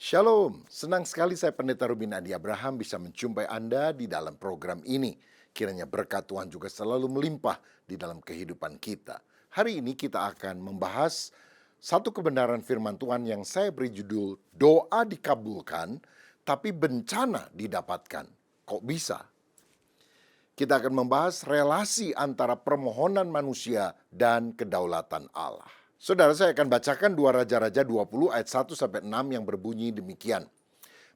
Shalom, senang sekali saya Pendeta Rubin Adi Abraham bisa menjumpai Anda di dalam program ini. Kiranya berkat Tuhan juga selalu melimpah di dalam kehidupan kita. Hari ini kita akan membahas satu kebenaran firman Tuhan yang saya beri judul Doa Dikabulkan, tapi bencana didapatkan. Kok bisa? Kita akan membahas relasi antara permohonan manusia dan kedaulatan Allah. Saudara, saya akan bacakan 2 Raja-Raja 20 ayat 1-6 yang berbunyi demikian.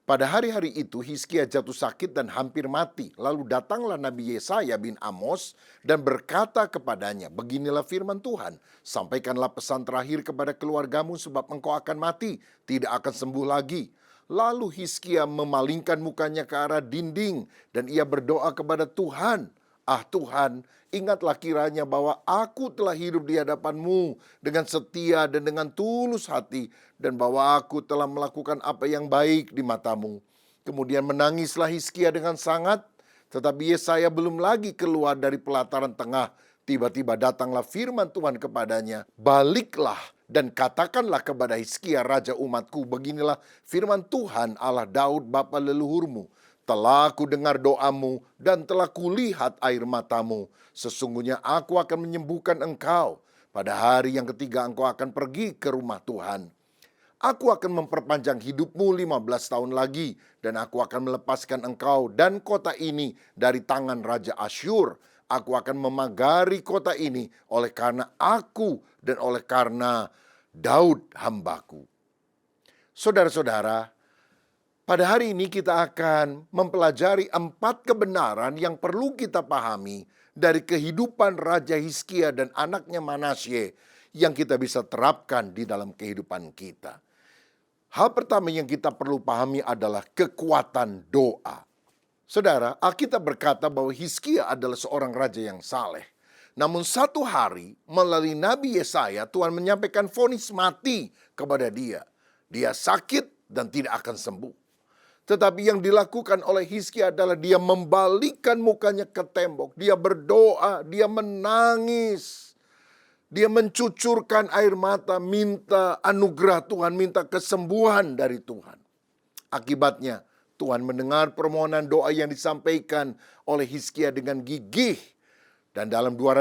Pada hari-hari itu Hizkia jatuh sakit dan hampir mati. Lalu datanglah Nabi Yesaya bin Amos dan berkata kepadanya, "Beginilah firman Tuhan, sampaikanlah pesan terakhir kepada keluargamu sebab engkau akan mati, tidak akan sembuh lagi." Lalu Hizkia memalingkan mukanya ke arah dinding dan ia berdoa kepada Tuhan, "Ah Tuhan, ingatlah kiranya bahwa aku telah hidup di hadapan-Mu dengan setia dan dengan tulus hati, dan bahwa aku telah melakukan apa yang baik di mata-Mu." Kemudian menangislah Hizkia dengan sangat, tetapi Yesaya belum lagi keluar dari pelataran tengah. Tiba-tiba datanglah firman Tuhan kepadanya, "Baliklah dan katakanlah kepada Hizkia raja umatku, beginilah firman Tuhan Allah Daud bapa leluhurmu. Telah aku dengar doamu dan telah kulihat air matamu. Sesungguhnya aku akan menyembuhkan engkau. Pada hari yang ketiga engkau akan pergi ke rumah Tuhan. Aku akan memperpanjang hidupmu 15 tahun lagi, dan aku akan melepaskan engkau dan kota ini dari tangan Raja Asyur. Aku akan memagari kota ini oleh karena aku dan oleh karena Daud hambaku." Saudara-saudara, pada hari ini kita akan mempelajari 4 kebenaran yang perlu kita pahami dari kehidupan Raja Hizkia dan anaknya Manasye yang kita bisa terapkan di dalam kehidupan kita. Hal pertama yang kita perlu pahami adalah kekuatan doa. Saudara, Alkitab berkata bahwa Hizkia adalah seorang raja yang saleh. Namun satu hari melalui Nabi Yesaya Tuhan menyampaikan vonis mati kepada dia. Dia sakit dan tidak akan sembuh. Tetapi yang dilakukan oleh Hizkia adalah dia membalikkan mukanya ke tembok. Dia berdoa, dia menangis. Dia mencucurkan air mata, minta anugerah Tuhan, minta kesembuhan dari Tuhan. Akibatnya, Tuhan mendengar permohonan doa yang disampaikan oleh Hizkia dengan gigih. Dan dalam 2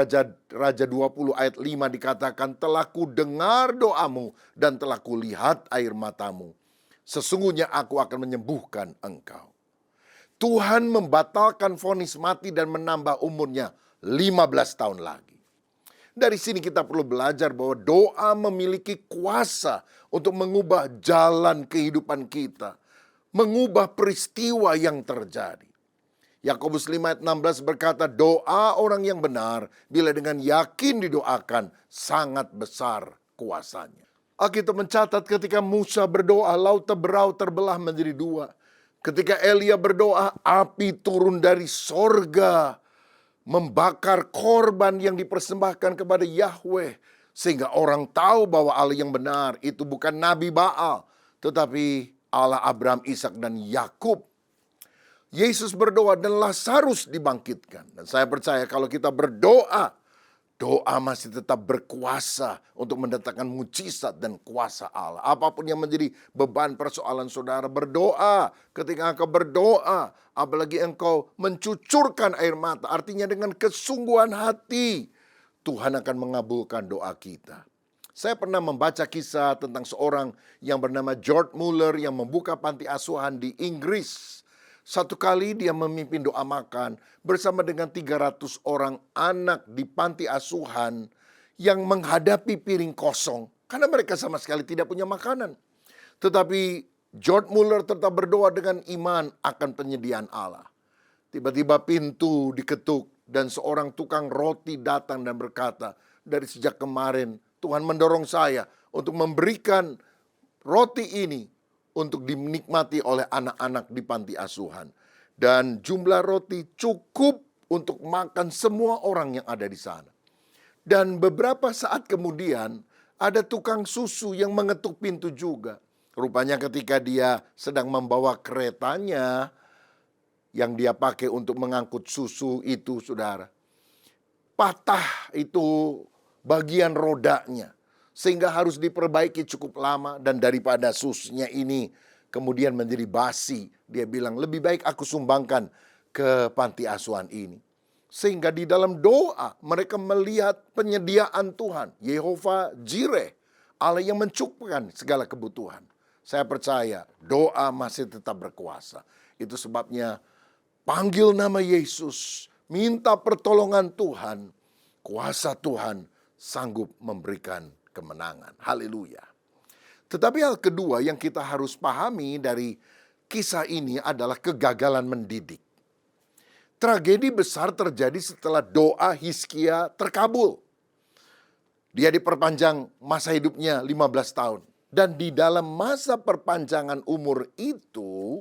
Raja 20 ayat 5 dikatakan, "Telah ku dengar doamu dan telah kulihat air matamu. Sesungguhnya aku akan menyembuhkan engkau." Tuhan membatalkan vonis mati dan menambah umurnya 15 tahun lagi. Dari sini kita perlu belajar bahwa doa memiliki kuasa untuk mengubah jalan kehidupan kita, mengubah peristiwa yang terjadi. Yakobus 5 ayat 16 berkata, "Doa orang yang benar bila dengan yakin didoakan sangat besar kuasanya." Alkitab mencatat ketika Musa berdoa, laut Teberau terbelah menjadi 2. Ketika Elia berdoa, api turun dari sorga membakar korban yang dipersembahkan kepada Yahweh, sehingga orang tahu bahwa Allah yang benar itu bukan Nabi Baal, tetapi Allah Abraham, Ishak dan Yakub. Yesus berdoa dan Lazarus dibangkitkan. Dan saya percaya kalau kita berdoa, doa masih tetap berkuasa untuk mendatangkan mujizat dan kuasa Allah. Apapun yang menjadi beban persoalan saudara, berdoa. Ketika engkau berdoa, apalagi engkau mencucurkan air mata, artinya dengan kesungguhan hati, Tuhan akan mengabulkan doa kita. Saya pernah membaca kisah tentang seorang yang bernama George Muller yang membuka panti asuhan di Inggris. Satu kali dia memimpin doa makan bersama dengan 300 orang anak di panti asuhan yang menghadapi piring kosong karena mereka sama sekali tidak punya makanan. Tetapi George Muller tetap berdoa dengan iman akan penyediaan Allah. Tiba-tiba pintu diketuk dan seorang tukang roti datang dan berkata, "Dari sejak kemarin Tuhan mendorong saya untuk memberikan roti ini untuk dinikmati oleh anak-anak di panti asuhan. Dan jumlah roti cukup untuk makan semua orang yang ada di sana." Dan beberapa saat kemudian ada tukang susu yang mengetuk pintu juga. Rupanya ketika dia sedang membawa keretanya yang dia pakai untuk mengangkut susu itu, saudara, patah itu bagian rodanya, sehingga harus diperbaiki cukup lama. Dan daripada susunya ini kemudian menjadi basi. Dia bilang, lebih baik aku sumbangkan ke panti asuhan ini. Sehingga di dalam doa mereka melihat penyediaan Tuhan, Yehova Jireh, Allah yang mencukupkan segala kebutuhan. Saya percaya doa masih tetap berkuasa. Itu sebabnya panggil nama Yesus, minta pertolongan Tuhan, kuasa Tuhan sanggup memberikan kemenangan. Haleluya. Tetapi hal kedua yang kita harus pahami dari kisah ini adalah kegagalan mendidik. Tragedi besar terjadi setelah doa Hizkia terkabul. Dia diperpanjang masa hidupnya 15 tahun. Dan di dalam masa perpanjangan umur itu,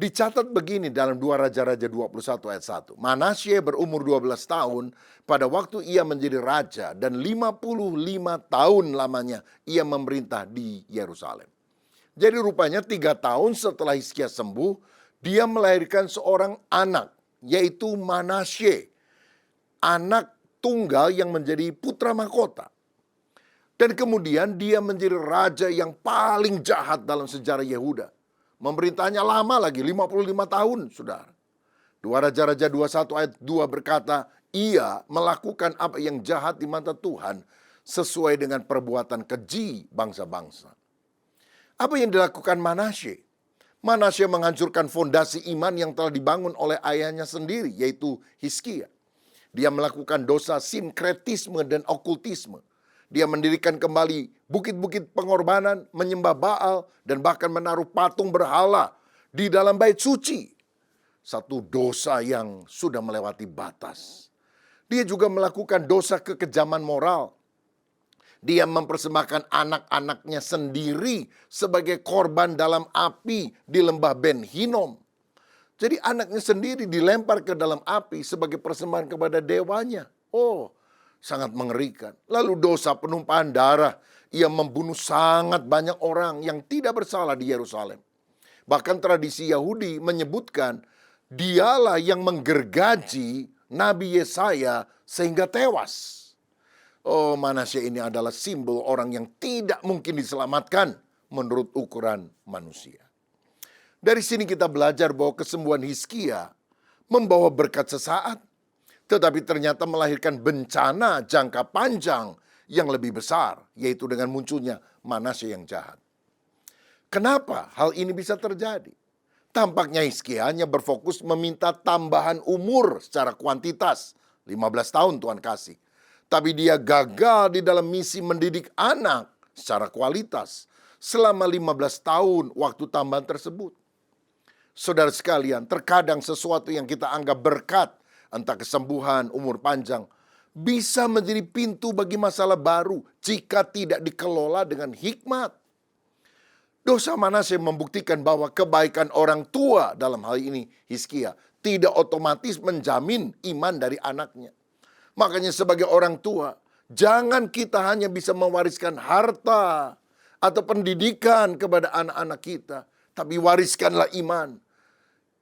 dicatat begini dalam 2 Raja-Raja 21 ayat 1. Manasye berumur 12 tahun pada waktu ia menjadi raja dan 55 tahun lamanya ia memerintah di Yerusalem. Jadi rupanya 3 tahun setelah Hizkia sembuh, dia melahirkan seorang anak, yaitu Manasye, anak tunggal yang menjadi putra mahkota. Dan kemudian dia menjadi raja yang paling jahat dalam sejarah Yehuda. Memerintahnya lama lagi, 55 tahun, saudara. 2 Raja-Raja 21 ayat 2 berkata, ia melakukan apa yang jahat di mata Tuhan sesuai dengan perbuatan keji bangsa-bangsa. Apa yang dilakukan Manasye? Manasye menghancurkan fondasi iman yang telah dibangun oleh ayahnya sendiri, yaitu Hizkia. Dia melakukan dosa sinkretisme dan okultisme. Dia mendirikan kembali bukit-bukit pengorbanan, menyembah Baal, dan bahkan menaruh patung berhala di dalam bait suci. Satu dosa yang sudah melewati batas. Dia juga melakukan dosa kekejaman moral. Dia mempersembahkan anak-anaknya sendiri sebagai korban dalam api di lembah Ben Hinnom. Jadi anaknya sendiri dilempar ke dalam api sebagai persembahan kepada dewanya. Oh, sangat mengerikan. Lalu dosa penumpahan darah. Ia membunuh sangat banyak orang yang tidak bersalah di Yerusalem. Bahkan tradisi Yahudi menyebutkan dialah yang menggergaji Nabi Yesaya sehingga tewas. Oh, Manasye ini adalah simbol orang yang tidak mungkin diselamatkan menurut ukuran manusia. Dari sini kita belajar bahwa kesembuhan Hizkia membawa berkat sesaat, tetapi ternyata melahirkan bencana jangka panjang yang lebih besar, yaitu dengan munculnya Manasye yang jahat. Kenapa hal ini bisa terjadi? Tampaknya Hizkia hanya berfokus meminta tambahan umur secara kuantitas. 15 tahun Tuhan kasih. Tapi dia gagal di dalam misi mendidik anak secara kualitas selama 15 tahun waktu tambahan tersebut. Saudara sekalian, terkadang sesuatu yang kita anggap berkat, entah kesembuhan, umur panjang, bisa menjadi pintu bagi masalah baru jika tidak dikelola dengan hikmat. Dosa Manasye membuktikan bahwa kebaikan orang tua dalam hal ini Hizkia tidak otomatis menjamin iman dari anaknya. Makanya sebagai orang tua, jangan kita hanya bisa mewariskan harta atau pendidikan kepada anak-anak kita, tapi wariskanlah iman,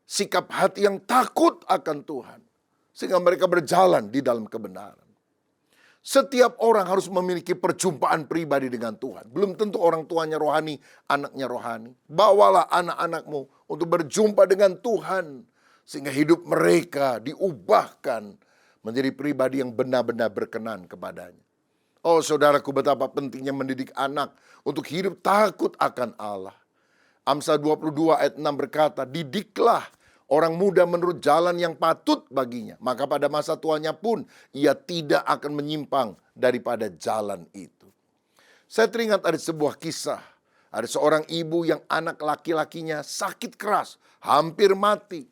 sikap hati yang takut akan Tuhan, sehingga mereka berjalan di dalam kebenaran. Setiap orang harus memiliki perjumpaan pribadi dengan Tuhan. Belum tentu orang tuanya rohani, anaknya rohani. Bawalah anak-anakmu untuk berjumpa dengan Tuhan, sehingga hidup mereka diubahkan menjadi pribadi yang benar-benar berkenan kepadanya. Oh saudaraku, betapa pentingnya mendidik anak untuk hidup takut akan Allah. Amsal 22 ayat 6 berkata, didiklah orang muda menurut jalan yang patut baginya. Maka pada masa tuanya pun ia tidak akan menyimpang daripada jalan itu. Saya teringat ada sebuah kisah. Ada seorang ibu yang anak laki-lakinya sakit keras, hampir mati.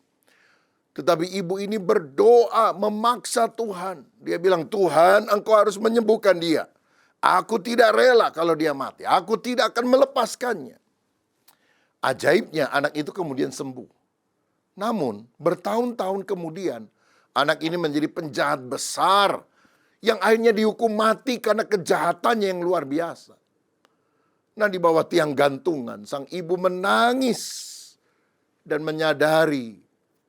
Tetapi ibu ini berdoa memaksa Tuhan. Dia bilang, Tuhan engkau harus menyembuhkan dia. Aku tidak rela kalau dia mati. Aku tidak akan melepaskannya. Ajaibnya anak itu kemudian sembuh. Namun bertahun-tahun kemudian anak ini menjadi penjahat besar yang akhirnya dihukum mati karena kejahatannya yang luar biasa. Nah di bawah tiang gantungan sang ibu menangis dan menyadari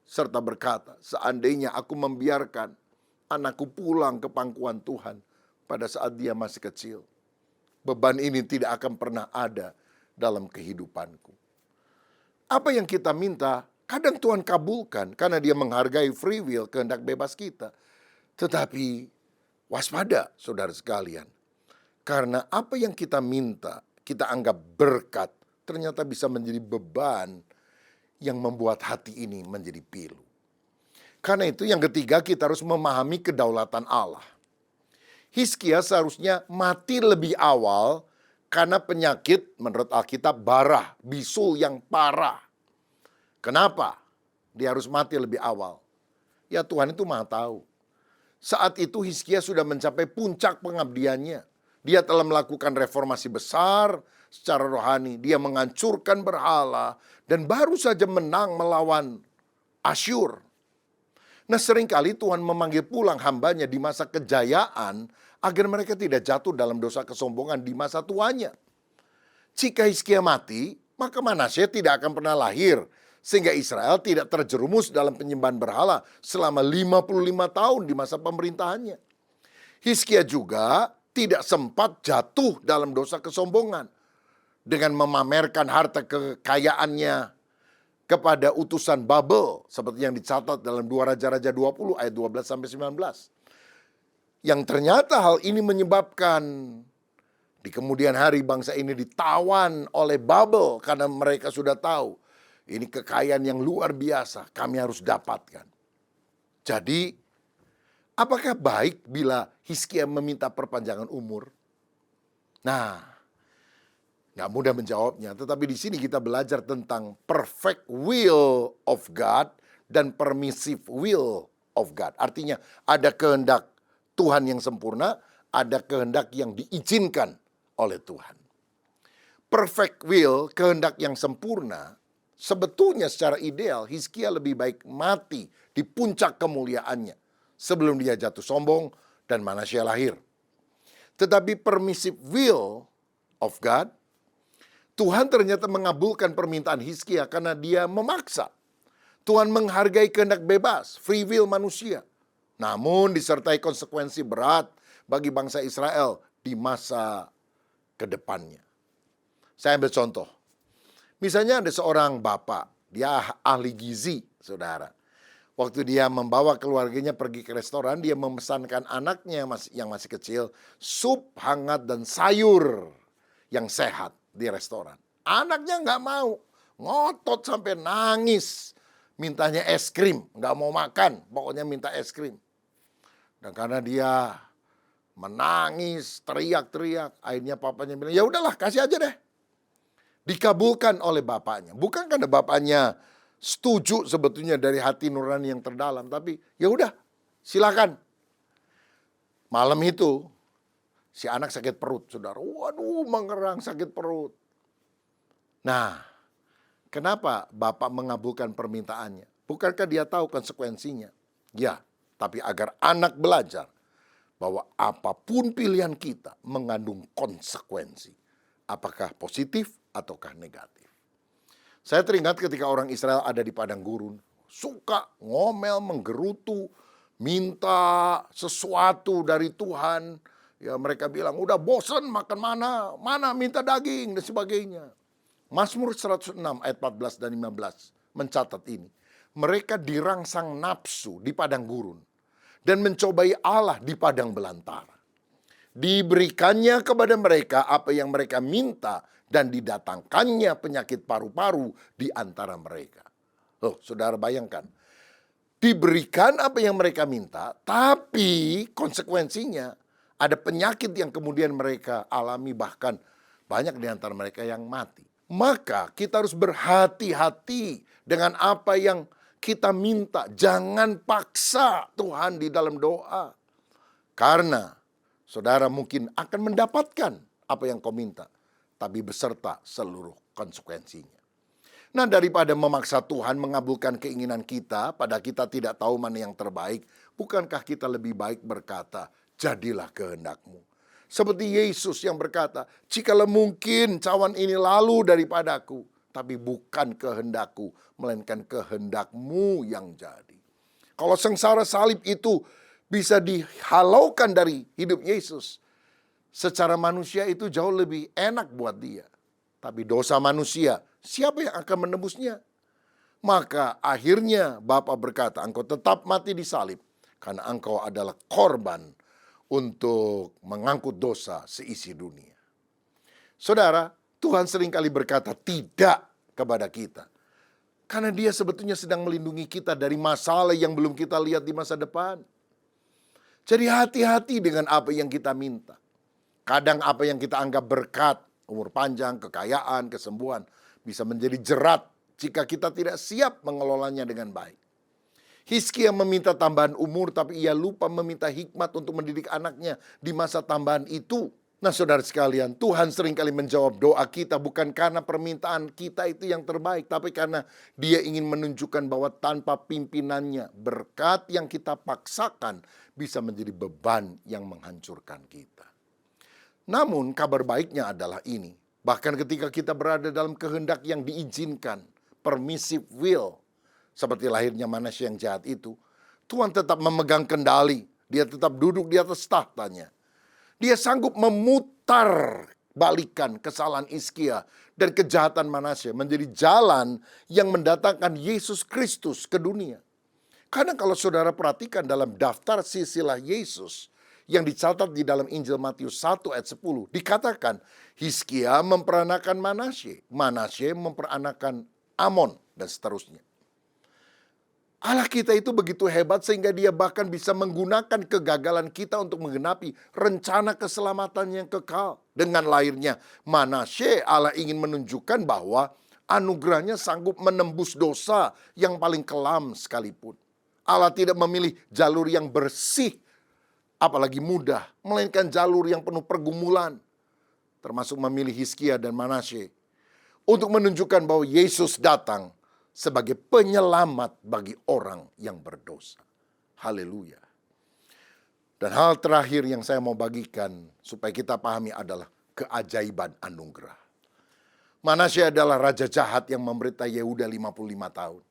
serta berkata, seandainya aku membiarkan anakku pulang ke pangkuan Tuhan pada saat dia masih kecil, beban ini tidak akan pernah ada dalam kehidupanku. Apa yang kita minta, kadang Tuhan kabulkan karena Dia menghargai free will, kehendak bebas kita. Tetapi waspada, saudara sekalian. Karena apa yang kita minta, kita anggap berkat, ternyata bisa menjadi beban yang membuat hati ini menjadi pilu. Karena itu yang ketiga, kita harus memahami kedaulatan Allah. Hizkia seharusnya mati lebih awal karena penyakit menurut Alkitab barah, bisul yang parah. Kenapa dia harus mati lebih awal? Ya Tuhan itu Maha tahu. Saat itu Hizkia sudah mencapai puncak pengabdiannya. Dia telah melakukan reformasi besar secara rohani. Dia menghancurkan berhala dan baru saja menang melawan Asyur. Nah seringkali Tuhan memanggil pulang hambanya di masa kejayaan agar mereka tidak jatuh dalam dosa kesombongan di masa tuanya. Jika Hizkia mati, maka Manasye tidak akan pernah lahir. Sehingga Israel tidak terjerumus dalam penyembahan berhala selama 55 tahun di masa pemerintahannya. Hizkia juga tidak sempat jatuh dalam dosa kesombongan dengan memamerkan harta kekayaannya kepada utusan Babel seperti yang dicatat dalam 2 Raja-Raja 20 ayat 12-19. Yang ternyata hal ini menyebabkan di kemudian hari bangsa ini ditawan oleh Babel karena mereka sudah tahu ini kekayaan yang luar biasa kami harus dapatkan. Jadi apakah baik bila Hizkia meminta perpanjangan umur? Nah, nggak mudah menjawabnya, tetapi di sini kita belajar tentang perfect will of God dan permissive will of God. Artinya ada kehendak Tuhan yang sempurna, ada kehendak yang diizinkan oleh Tuhan. Perfect will, kehendak yang sempurna, sebetulnya secara ideal Hizkia lebih baik mati di puncak kemuliaannya sebelum dia jatuh sombong dan Manasye lahir. Tetapi permissive will of God, Tuhan ternyata mengabulkan permintaan Hizkia karena dia memaksa. Tuhan menghargai kehendak bebas, free will manusia. Namun disertai konsekuensi berat bagi bangsa Israel di masa kedepannya. Saya ambil contoh. Misalnya ada seorang bapak, dia ahli gizi, saudara. Waktu dia membawa keluarganya pergi ke restoran, dia memesankan anaknya yang masih kecil, sup hangat dan sayur yang sehat di restoran. Anaknya nggak mau, ngotot sampai nangis, mintanya es krim, nggak mau makan, pokoknya minta es krim. Dan karena dia menangis, teriak-teriak, akhirnya papanya bilang, ya udahlah kasih aja deh. Dikabulkan oleh bapaknya, bukan karena bapaknya setuju sebetulnya dari hati nurani yang terdalam, tapi ya udah, silakan. Malam itu si anak sakit perut, saudara. Waduh, mengerang sakit perut. Nah, kenapa bapak mengabulkan permintaannya? Bukankah dia tahu konsekuensinya? Ya, tapi agar anak belajar bahwa apapun pilihan kita mengandung konsekuensi. Apakah positif ataukah negatif. Saya teringat ketika orang Israel ada di padang gurun, suka ngomel, menggerutu, minta sesuatu dari Tuhan. Ya mereka bilang, udah bosen makan mana minta daging dan sebagainya. Mazmur 106 ayat 14 dan 15 mencatat ini. Mereka dirangsang nafsu di padang gurun dan mencobai Allah di padang belantara. Diberikannya kepada mereka apa yang mereka minta dan didatangkannya penyakit paru-paru di antara mereka. Loh, saudara bayangkan. Diberikan apa yang mereka minta, tapi konsekuensinya ada penyakit yang kemudian mereka alami, bahkan banyak di antara mereka yang mati. Maka kita harus berhati-hati dengan apa yang kita minta. Jangan paksa Tuhan di dalam doa. Karena saudara mungkin akan mendapatkan apa yang kau minta, tapi beserta seluruh konsekuensinya. Nah, daripada memaksa Tuhan mengabulkan keinginan kita, pada kita tidak tahu mana yang terbaik, bukankah kita lebih baik berkata, jadilah kehendak-Mu. Seperti Yesus yang berkata, jikalau mungkin cawan ini lalu daripadaku, tapi bukan kehendak-Ku, melainkan kehendak-Mu yang jadi. Kalau sengsara salib itu bisa dihalaukan dari hidup Yesus, secara manusia itu jauh lebih enak buat dia. Tapi dosa manusia siapa yang akan menebusnya? Maka akhirnya Bapa berkata, engkau tetap mati di salib karena engkau adalah korban untuk mengangkut dosa seisi dunia. Saudara, Tuhan seringkali berkata tidak kepada kita. Karena dia sebetulnya sedang melindungi kita dari masalah yang belum kita lihat di masa depan. Jadi hati-hati dengan apa yang kita minta. Kadang apa yang kita anggap berkat, umur panjang, kekayaan, kesembuhan, bisa menjadi jerat jika kita tidak siap mengelolanya dengan baik. Hizkia meminta tambahan umur, tapi ia lupa meminta hikmat untuk mendidik anaknya di masa tambahan itu. Nah saudara sekalian, Tuhan seringkali menjawab doa kita bukan karena permintaan kita itu yang terbaik, tapi karena dia ingin menunjukkan bahwa tanpa pimpinannya, berkat yang kita paksakan bisa menjadi beban yang menghancurkan kita. Namun kabar baiknya adalah ini, bahkan ketika kita berada dalam kehendak yang diizinkan, permissive will, seperti lahirnya Manasye yang jahat itu, Tuhan tetap memegang kendali, dia tetap duduk di atas tahtanya. Dia sanggup memutar balikan kesalahan Hizkia dan kejahatan Manasye menjadi jalan yang mendatangkan Yesus Kristus ke dunia. Karena kalau saudara perhatikan dalam daftar silsilah Yesus yang dicatat di dalam Injil Matius 1 ayat 10, dikatakan Hizkia memperanakan Manasye, Manasye memperanakan Amon, dan seterusnya. Allah kita itu begitu hebat sehingga dia bahkan bisa menggunakan kegagalan kita untuk menggenapi rencana keselamatan yang kekal. Dengan lahirnya Manasye, Allah ingin menunjukkan bahwa anugerahnya sanggup menembus dosa yang paling kelam sekalipun. Allah tidak memilih jalur yang bersih, apalagi mudah, melainkan jalur yang penuh pergumulan, termasuk memilih Hizkia dan Manasye, untuk menunjukkan bahwa Yesus datang sebagai penyelamat bagi orang yang berdosa. Haleluya. Dan hal terakhir yang saya mau bagikan supaya kita pahami adalah keajaiban anugerah. Manasye adalah raja jahat yang memerintah Yehuda 55 tahun.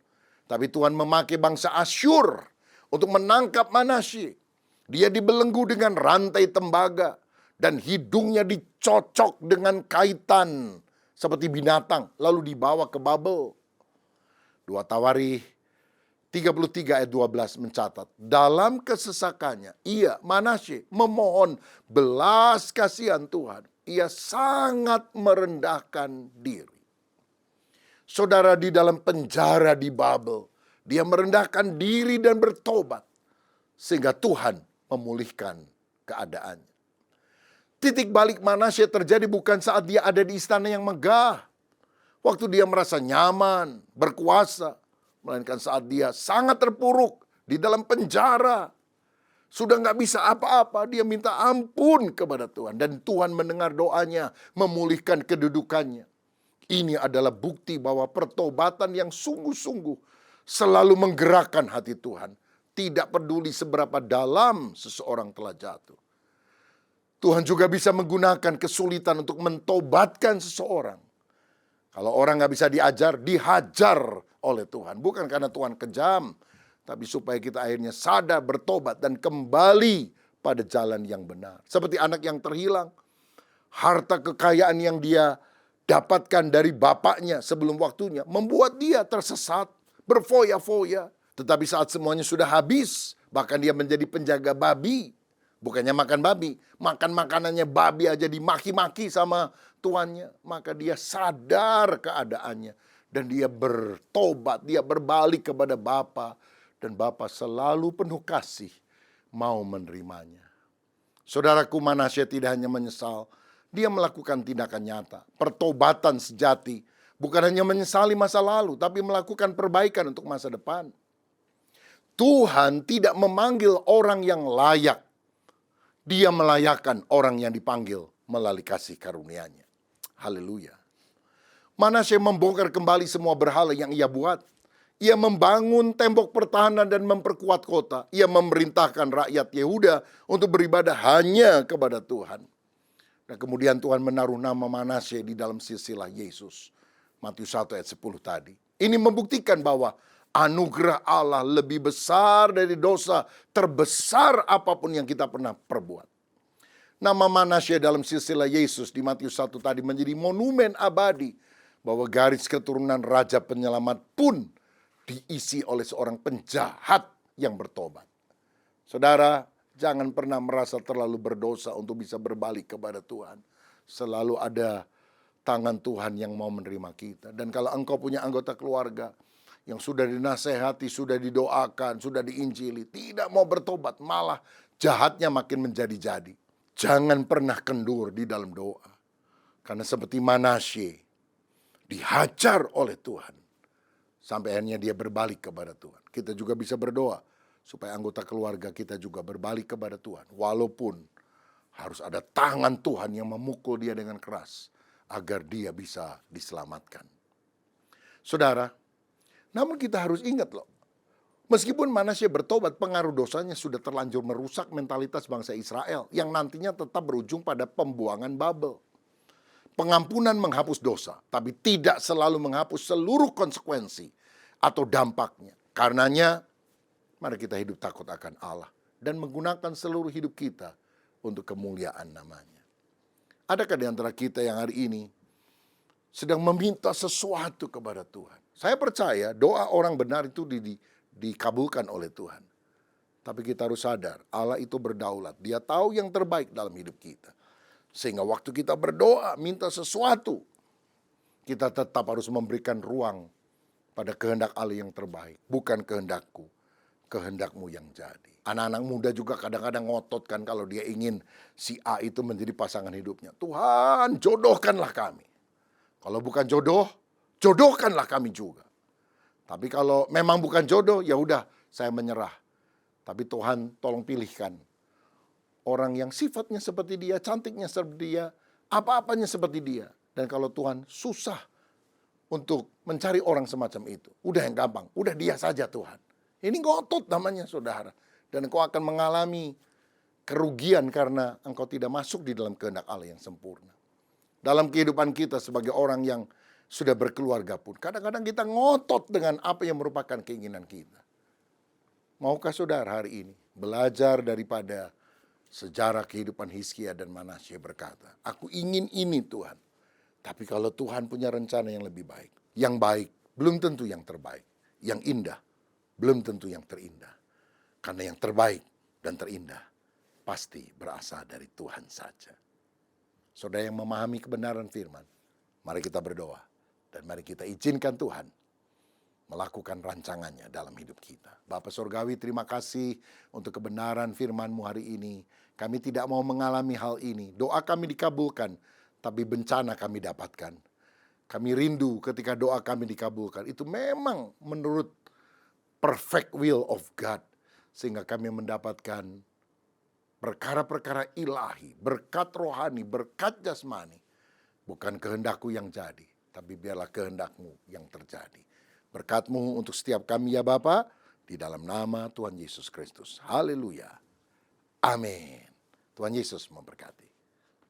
Tapi Tuhan memakai bangsa Asyur untuk menangkap Manasye. Dia dibelenggu dengan rantai tembaga dan hidungnya dicocok dengan kaitan seperti binatang, lalu dibawa ke Babel. 2 Tawarikh 33 ayat 12 mencatat, dalam kesesakannya, ia, Manasye, memohon belas kasihan Tuhan. Ia sangat merendahkan diri. Saudara, di dalam penjara di Babel, dia merendahkan diri dan bertobat, sehingga Tuhan memulihkan keadaannya. Titik balik Manasye terjadi bukan saat dia ada di istana yang megah, waktu dia merasa nyaman, berkuasa, melainkan saat dia sangat terpuruk di dalam penjara. Sudah nggak bisa apa-apa, dia minta ampun kepada Tuhan. Dan Tuhan mendengar doanya, memulihkan kedudukannya. Ini adalah bukti bahwa pertobatan yang sungguh-sungguh selalu menggerakkan hati Tuhan. Tidak peduli seberapa dalam seseorang telah jatuh. Tuhan juga bisa menggunakan kesulitan untuk mentobatkan seseorang. Kalau orang nggak bisa diajar, dihajar oleh Tuhan. Bukan karena Tuhan kejam, tapi supaya kita akhirnya sadar, bertobat, dan kembali pada jalan yang benar. Seperti anak yang terhilang, harta kekayaan yang dia dapatkan dari bapaknya sebelum waktunya, membuat dia tersesat, berfoya-foya. Tetapi saat semuanya sudah habis, bahkan dia menjadi penjaga babi. Bukannya makan babi, makan makanannya babi aja dimaki-maki sama tuannya. Maka dia sadar keadaannya. Dan dia bertobat, dia berbalik kepada Bapa. Dan Bapa selalu penuh kasih mau menerimanya. Saudaraku, Manasye tidak hanya menyesal, dia melakukan tindakan nyata. Pertobatan sejati, bukan hanya menyesali masa lalu, tapi melakukan perbaikan untuk masa depan. Tuhan tidak memanggil orang yang layak. Dia melayakkan orang yang dipanggil melalui kasih karunia-Nya. Haleluya. Manasye membongkar kembali semua berhala yang ia buat. Ia membangun tembok pertahanan dan memperkuat kota. Ia memerintahkan rakyat Yehuda untuk beribadah hanya kepada Tuhan. Dan kemudian Tuhan menaruh nama Manasye di dalam silsilah Yesus. Matius 1 ayat 10 tadi. Ini membuktikan bahwa anugerah Allah lebih besar dari dosa terbesar apapun yang kita pernah perbuat. Nama Manasye dalam silsilah Yesus di Matius 1 tadi menjadi monumen abadi bahwa garis keturunan Raja Penyelamat pun diisi oleh seorang penjahat yang bertobat. Saudara, jangan pernah merasa terlalu berdosa untuk bisa berbalik kepada Tuhan. Selalu ada tangan Tuhan yang mau menerima kita. Dan kalau engkau punya anggota keluarga yang sudah dinasehati, sudah didoakan, sudah diinjili, tidak mau bertobat, malah jahatnya makin menjadi-jadi. Jangan pernah kendur di dalam doa. Karena seperti Manasye, dihajar oleh Tuhan. Sampai akhirnya dia berbalik kepada Tuhan. Kita juga bisa berdoa supaya anggota keluarga kita juga berbalik kepada Tuhan. Walaupun harus ada tangan Tuhan yang memukul dia dengan keras agar dia bisa diselamatkan. Saudara, namun kita harus ingat loh, meskipun Manasye bertobat, pengaruh dosanya sudah terlanjur merusak mentalitas bangsa Israel yang nantinya tetap berujung pada pembuangan Babel. Pengampunan menghapus dosa, tapi tidak selalu menghapus seluruh konsekuensi atau dampaknya. Karenanya, mari kita hidup takut akan Allah dan menggunakan seluruh hidup kita untuk kemuliaan namanya. Adakah di antara kita yang hari ini sedang meminta sesuatu kepada Tuhan? Saya percaya doa orang benar itu dikabulkan oleh Tuhan. Tapi kita harus sadar, Allah itu berdaulat. Dia tahu yang terbaik dalam hidup kita. Sehingga waktu kita berdoa, minta sesuatu, kita tetap harus memberikan ruang pada kehendak Allah yang terbaik. Bukan kehendakku, kehendakmu yang jadi. Anak-anak muda juga kadang-kadang ngotot kan kalau dia ingin si A itu menjadi pasangan hidupnya. Tuhan, jodohkanlah kami. Kalau bukan jodoh, jodohkanlah kami juga. Tapi kalau memang bukan jodoh, ya udah saya menyerah. Tapi Tuhan tolong pilihkan orang yang sifatnya seperti dia, cantiknya seperti dia, apa-apanya seperti dia. Dan kalau Tuhan susah untuk mencari orang semacam itu, udah yang gampang, udah dia saja Tuhan. Ini ngotot namanya saudara. Dan engkau akan mengalami kerugian karena engkau tidak masuk di dalam kehendak Allah yang sempurna. Dalam kehidupan kita sebagai orang yang sudah berkeluarga pun, kadang-kadang kita ngotot dengan apa yang merupakan keinginan kita. Maukah saudara hari ini belajar daripada sejarah kehidupan Hizkia dan Manasye berkata, aku ingin ini Tuhan. Tapi kalau Tuhan punya rencana yang lebih baik. Yang baik belum tentu yang terbaik. Yang indah belum tentu yang terindah. Karena yang terbaik dan terindah pasti berasal dari Tuhan saja. Saudara yang memahami kebenaran firman, mari kita berdoa. Dan mari kita izinkan Tuhan melakukan rancangannya dalam hidup kita. Bapa Surgawi, terima kasih untuk kebenaran firman-Mu hari ini. Kami tidak mau mengalami hal ini. Doa kami dikabulkan, tapi bencana kami dapatkan. Kami rindu ketika doa kami dikabulkan. Itu memang menurut perfect will of God. Sehingga kami mendapatkan perkara-perkara ilahi, berkat rohani, berkat jasmani. Bukan kehendakku yang jadi, tapi biarlah kehendak-Mu yang terjadi. Berkat-Mu untuk setiap kami ya Bapa, di dalam nama Tuhan Yesus Kristus. Haleluya. Amin. Tuhan Yesus memberkati.